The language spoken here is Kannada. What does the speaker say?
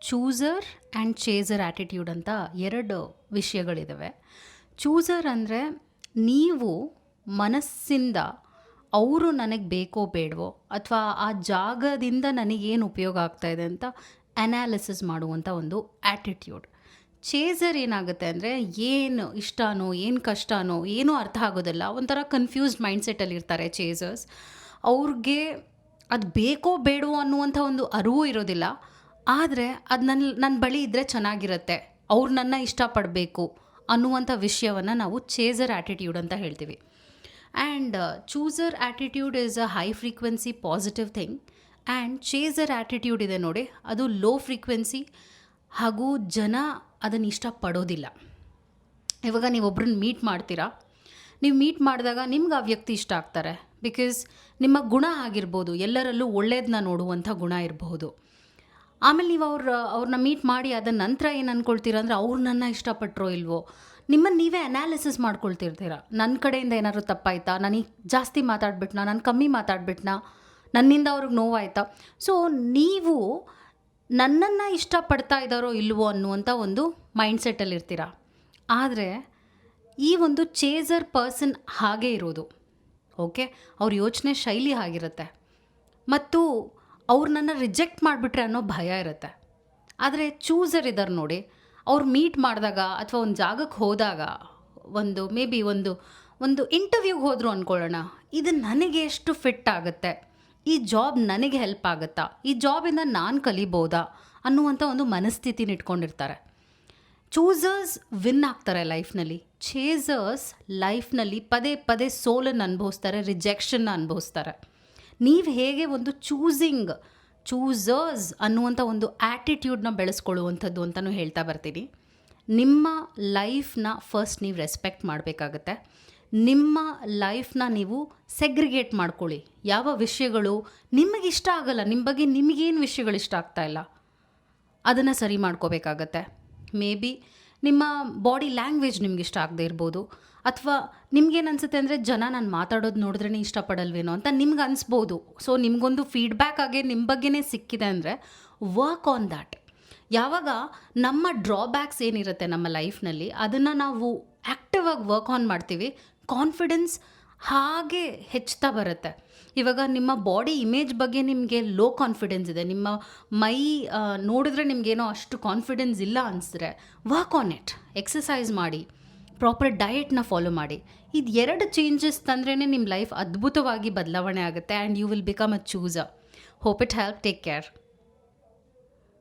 ಚೂಸರ್ ಆ್ಯಂಡ್ ಚೇಸರ್ ಆ್ಯಟಿಟ್ಯೂಡ್ ಅಂತ ಎರಡು ವಿಷಯಗಳಿದ್ದಾವೆ. ಚೂಸರ್ ಅಂದರೆ ನೀವು ಮನಸ್ಸಿಂದ ಅವರು ನನಗೆ ಬೇಕೋ ಬೇಡವೋ ಅಥವಾ ಆ ಜಾಗದಿಂದ ನನಗೇನು ಉಪಯೋಗ ಆಗ್ತಾಯಿದೆ ಅಂತ ಅನಾಲಿಸಿಸ್ ಮಾಡುವಂಥ ಒಂದು ಆ್ಯಟಿಟ್ಯೂಡ್. ಚೇಸರ್ ಏನಾಗುತ್ತೆ ಅಂದರೆ ಏನು ಇಷ್ಟನೋ ಏನು ಕಷ್ಟನೋ ಏನೂ ಅರ್ಥ ಆಗೋದಿಲ್ಲ, ಒಂಥರ ಕನ್ಫ್ಯೂಸ್ಡ್ ಮೈಂಡ್ಸೆಟ್ಟಲ್ಲಿ ಇರ್ತಾರೆ ಚೇಸರ್ಸ್. ಅವ್ರಿಗೆ ಅದು ಬೇಕೋ ಬೇಡವೋ ಅನ್ನುವಂಥ ಒಂದು ಅರಿವು ಇರೋದಿಲ್ಲ, ಆದರೆ ಅದು ನನ್ನ ಬಳಿ ಇದ್ದರೆ ಚೆನ್ನಾಗಿರುತ್ತೆ, ಅವ್ರು ನನ್ನ ಇಷ್ಟಪಡಬೇಕು ಅನ್ನುವಂಥ ವಿಷಯವನ್ನು ನಾವು ಚೇಸರ್ ಆ್ಯಟಿಟ್ಯೂಡ್ ಅಂತ ಹೇಳ್ತೀವಿ. And chooser attitude is a high frequency positive thing and chaser attitude ಇದೆ ನೋಡಿ, ಅದು ಲೋ ಫ್ರೀಕ್ವೆನ್ಸಿ ಹಾಗೂ ಜನ ಅದನ್ನು ಇಷ್ಟಪಡೋದಿಲ್ಲ. ಇವಾಗ ನೀವು ಒಬ್ರನ್ನ ಮೀಟ್ ಮಾಡ್ತೀರಾ, ನೀವು ಮೀಟ್ ಮಾಡಿದಾಗ ನಿಮ್ಗೆ ಆ ವ್ಯಕ್ತಿ ಇಷ್ಟ ಆಗ್ತಾರೆ ಬಿಕಾಸ್ ನಿಮ್ಮ ಗುಣ ಆಗಿರ್ಬೋದು, ಎಲ್ಲರಲ್ಲೂ ಒಳ್ಳೇದನ್ನ ನೋಡುವಂಥ ಗುಣ ಇರಬಹುದು. ಆಮೇಲೆ ನೀವು ಅವ್ರನ್ನ ಮೀಟ್ ಮಾಡಿ ಅದ ನಂತರ ಏನು ಅಂದ್ಕೊಳ್ತೀರ ಅಂದರೆ ಅವ್ರು ನನ್ನ ಇಷ್ಟಪಟ್ಟರೋ ಇಲ್ವೋ, ನಿಮ್ಮನ್ನು ನೀವೇ ಅನಾಲಿಸಿಸ್ ಮಾಡ್ಕೊಳ್ತಿರ್ತೀರ. ನನ್ನ ಕಡೆಯಿಂದ ಏನಾದ್ರು ತಪ್ಪಾಯ್ತಾ, ನನಗೆ ಜಾಸ್ತಿ ಮಾತಾಡ್ಬಿಟ್ನಾ, ನಾನು ಕಮ್ಮಿ ಮಾತಾಡ್ಬಿಟ್ನಾ, ನನ್ನಿಂದ ಅವ್ರಿಗೆ ನೋವಾಯ್ತಾ. ಸೊ ನೀವು ನನ್ನನ್ನು ಇಷ್ಟಪಡ್ತಾ ಇದ್ದಾರೋ ಇಲ್ವೋ ಅನ್ನುವಂಥ ಒಂದು ಮೈಂಡ್ಸೆಟ್ಟಲ್ಲಿರ್ತೀರ. ಆದರೆ ಈ ಒಂದು ಚೇಸರ್ ಪರ್ಸನ್ ಹಾಗೇ ಇರೋದು. ಓಕೆ, ಅವ್ರ ಯೋಚನೆ ಶೈಲಿ ಆಗಿರುತ್ತೆ ಮತ್ತು ಅವ್ರು ನನ್ನ ರಿಜೆಕ್ಟ್ ಮಾಡಿಬಿಟ್ರೆ ಅನ್ನೋ ಭಯ ಇರುತ್ತೆ. ಆದರೆ ಚೂಸರ್ ಇದ್ದಾರೆ ನೋಡಿ, ಅವ್ರು ಮೀಟ್ ಮಾಡಿದಾಗ ಅಥವಾ ಒಂದು ಜಾಗಕ್ಕೆ ಹೋದಾಗ, ಒಂದು ಮೇ ಬಿ ಒಂದು ಇಂಟರ್ವ್ಯೂಗೆ ಹೋದರು ಅಂದ್ಕೊಳ್ಳೋಣ, ಇದು ನನಗೆ ಎಷ್ಟು ಫಿಟ್ ಆಗುತ್ತೆ, ಈ ಜಾಬ್ ನನಗೆ ಹೆಲ್ಪ್ ಆಗುತ್ತಾ, ಈ ಜಾಬಿಂದ ನಾನು ಕಲಿಬೋದಾ ಅನ್ನುವಂಥ ಒಂದು ಮನಸ್ಥಿತಿನ ಇಟ್ಕೊಂಡಿರ್ತಾರೆ. ಚೂಸರ್ಸ್ ವಿನ್ ಆಗ್ತಾರೆ ಲೈಫ್ನಲ್ಲಿ. ಚೇಸರ್ಸ್ ಲೈಫ್ನಲ್ಲಿ ಪದೇ ಪದೇ ಸೋಲನ್ನು ಅನುಭವಿಸ್ತಾರೆ, ರಿಜೆಕ್ಷನ್ನ ಅನುಭವಿಸ್ತಾರೆ. ನೀವು ಹೇಗೆ ಒಂದು ಚೂಸರ್ಸ್ ಅನ್ನುವಂಥ ಒಂದು ಆ್ಯಟಿಟ್ಯೂಡ್ನ ಬೆಳೆಸ್ಕೊಳ್ಳುವಂಥದ್ದು ಅಂತಲೂ ಹೇಳ್ತಾ ಬರ್ತೀನಿ. ನಿಮ್ಮ ಲೈಫ್ನ ಫಸ್ಟ್ ನೀವು ರೆಸ್ಪೆಕ್ಟ್ ಮಾಡಬೇಕಾಗತ್ತೆ. ನಿಮ್ಮ ಲೈಫ್ನ ನೀವು ಸೆಗ್ರಿಗೇಟ್ ಮಾಡ್ಕೊಳ್ಳಿ. ಯಾವ ವಿಷಯಗಳು ನಿಮಗಿಷ್ಟ ಆಗಲ್ಲ, ನಿಮ್ಮ ಬಗ್ಗೆ ನಿಮಗೇನು ವಿಷಯಗಳು ಇಷ್ಟ ಆಗ್ತಾಯಿಲ್ಲ ಅದನ್ನು ಸರಿ ಮಾಡ್ಕೋಬೇಕಾಗತ್ತೆ. ಮೇ ಬಿ ನಿಮ್ಮ ಬಾಡಿ ಲ್ಯಾಂಗ್ವೇಜ್ ನಿಮ್ಗೆ ಇಷ್ಟ ಆಗದೆ ಇರ್ಬೋದು, ಅಥವಾ ನಿಮ್ಗೇನು ಅನಿಸುತ್ತೆ ಅಂದರೆ ಜನ ನಾನು ಮಾತಾಡೋದು ನೋಡಿದ್ರೇ ಇಷ್ಟಪಡಲ್ವೇನೋ ಅಂತ ನಿಮ್ಗೆ ಅನಿಸ್ಬೋದು. ಸೊ ನಿಮಗೊಂದು ಫೀಡ್ಬ್ಯಾಕ್ ಆಗಿ ನಿಮ್ಮ ಬಗ್ಗೆನೇ ಸಿಕ್ಕಿದೆ ಅಂದರೆ ವರ್ಕ್ ಆನ್ ದ್ಯಾಟ್. ಯಾವಾಗ ನಮ್ಮ ಡ್ರಾಬ್ಯಾಕ್ಸ್ ಏನಿರುತ್ತೆ ನಮ್ಮ ಲೈಫ್ನಲ್ಲಿ ಅದನ್ನು ನಾವು ಆ್ಯಕ್ಟಿವ್ ಆಗಿ ವರ್ಕ್ ಆನ್ ಮಾಡ್ತೀವಿ, ಕಾನ್ಫಿಡೆನ್ಸ್ ಹಾಗೆ ಹೆಚ್ಚುತ್ತಾ ಬರುತ್ತೆ. ಇವಾಗ ನಿಮ್ಮ ಬಾಡಿ ಇಮೇಜ್ ಬಗ್ಗೆ ನಿಮಗೆ ಲೋ ಕಾನ್ಫಿಡೆನ್ಸ್ ಇದೆ, ನಿಮ್ಮ ಮೈ ನೋಡಿದ್ರೆ ನಿಮಗೇನೋ ಅಷ್ಟು ಕಾನ್ಫಿಡೆನ್ಸ್ ಇಲ್ಲ ಅನಿಸಿದ್ರೆ ವರ್ಕ್ ಆನ್ ಇಟ್. ಎಕ್ಸಸೈಸ್ ಮಾಡಿ, ಪ್ರಾಪರ್ ಡಯೆಟ್ನ ಫಾಲೋ ಮಾಡಿ. ಇದು ಎರಡು ಚೇಂಜಸ್ ತಂದ್ರೇ ನಿಮ್ಮ ಲೈಫ್ ಅದ್ಭುತವಾಗಿ ಬದಲಾವಣೆ ಆಗುತ್ತೆ and you will become a chooser. Hope it help. Take care.